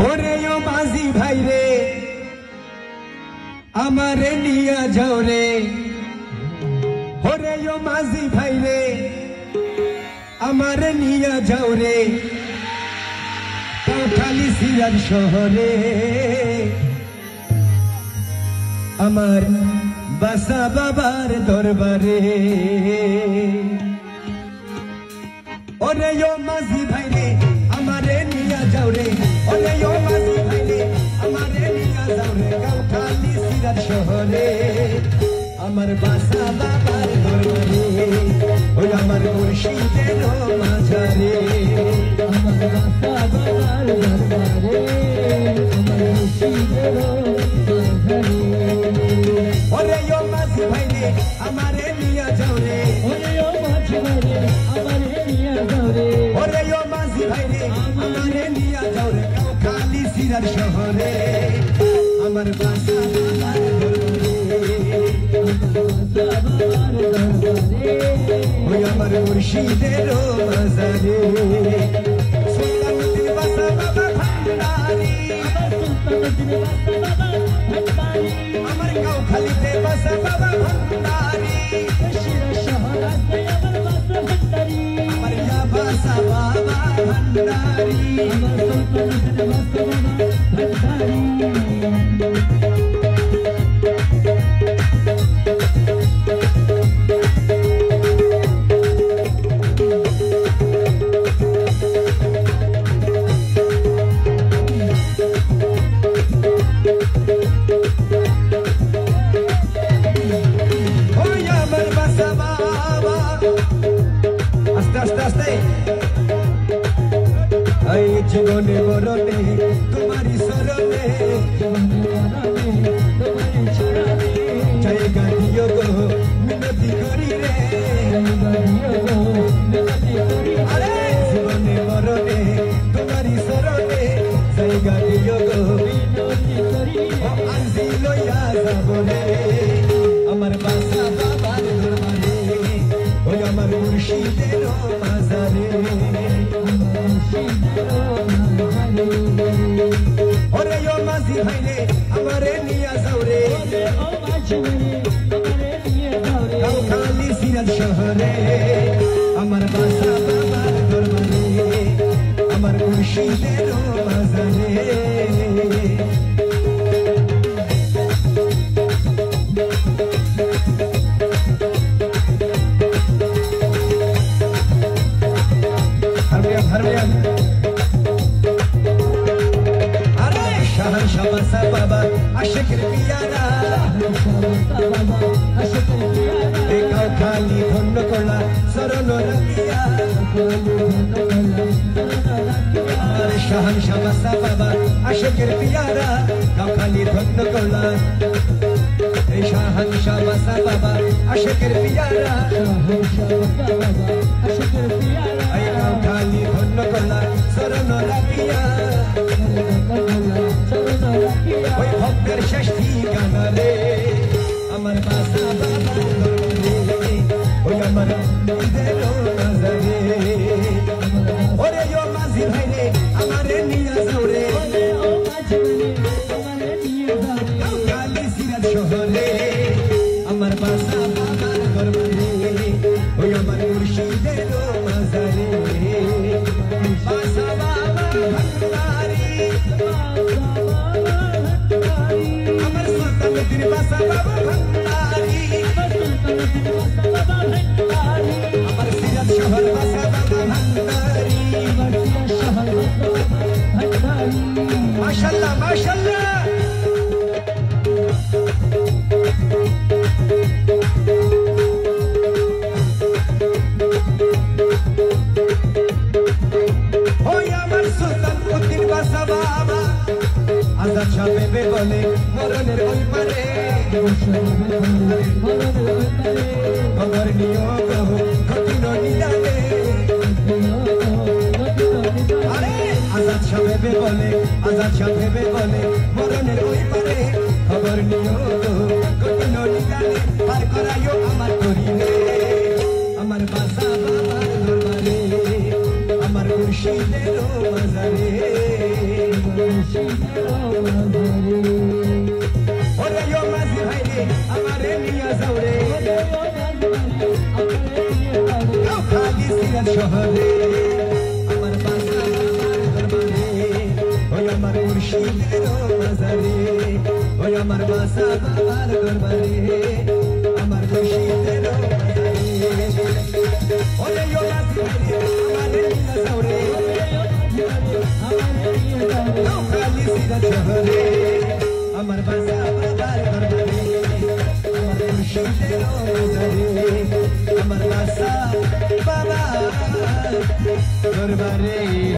ওরে ও মাঝি ভাই রে আমারে নিয়া যাও রে ওরে ও মাঝি ভাই রে আমারে নিয়া যাও রে কাউখালী সিরাজ শহরে আমার বাসা বাবার দরবারে ওরে ও মাঝি ভাই রে আমারে নিয়া যাও রে ওরে ও মাঝি ভাই রে আমারে নিয়া যাও রে কাউখালী সিরাজ শহরে আমার বাসা বাবার দরবারে ওই আমার মুর্শিদের মাঝারে আমার বাসা বাবার দরবারে আমার মুর্শিদের মাঝারে ওরে ও মাঝি ভাই রে আমারে নিয়া যাও রে ওরে ও মাঝি ভাই রে আমারে নিয়া যাও রে ওরে ও মাঝি ভাই রে আমারে নিয়া যাও রে কাউখালী সিরাজ শহরে আমার বাসা বাবার ওই আমার মুর্শিদের মাঝারে সুলতানুদ্দিন বাসা বাবা ভান্ডারী আমার কাউখালীতে বাসা বাবা ভান্ডারী আমার বাসা বাবা ভান্ডারী জীবনে মরণে তোমারি শরণে জায়গা দিও গো মিনতি করি রে আরে জীবনে মরণে তোমারি শরণে জায়গা দিও গো মিনতি করি ও আজি লইয়া যাব রে আমার বাসা বাবার দরবারে ওই আমার মুর্শিদের মাঝারে ওরে ও মাঝি ভাই রে আমারে নিয়া যাও রে কাউখালী সিরাজ শহরে আমার বাসা বাবার দরবারে আমার মুর্শিদের মাঝারে বাসা বাবা আশিকের পিয়ারা কাউখালী ধন্য করলা শরণ রাখিয়া শাহানশা বাসা বাবা আশিকের পিয়ারা কাউখালী ধন্য করলা এই শাহানশা বাসা বাবা আশিকের পিয়ারা এই কাউখালী ধন্য করলা শরণ রাখিয়া ওই ভক্তের শেষ ঠিকানা রে আমার বাসা বাবার দরবারে ওই আমার মুর্শিদের মাঝারে ওরে ও মাঝি ভাই রে আমারে নিয়া যাও রে কাউখালী সিরাজ শহরে আমার বাসা বাবার দরবারে ওই আমার মুর্শিদের মাঝারে বাসা বাবা ভান্ডারী আমার সুলতানুদ্দিন বাসা বাবা ভান্ডারী আমার সিরাজ শহর বাসা বাবা ভান্ডারী মাশাআল্লাহ মাশাআল্লাহ ওই আমার সুলতানুদ্দিন বাসা বাবা আজাদ শাহ বেবে বলে মরণের ওই পারে খবর নিও গো কঠিন নিদানে আরে আজাদ শাহ বেবে বলে মরণের ওই পারে খবর নিও গো কঠিন নিদানে পার করাইও আমার করিলে আমার বাসা বাবার দরবারে আমার মুর্শিদের মাঝারে ওরে ও মাঝি ভাই রে আমারে নিয়া যাও রে খালি সিরাজ শহরে আমার বাসা আমার দরবারে ওই আমার মুর্শিদের মাজারে ওই আমার বাসা বাবার দরবারে আমার মুর্শিদের মাজারে ওরে ও মাঝি ভাই রে আমারে নিয়া যাও রে খালি সিরাজ শহরে আমার বাসা বাবার দরবারে আমার মুর্শিদের মাজারে আমার বাসা বাবার দরবারে।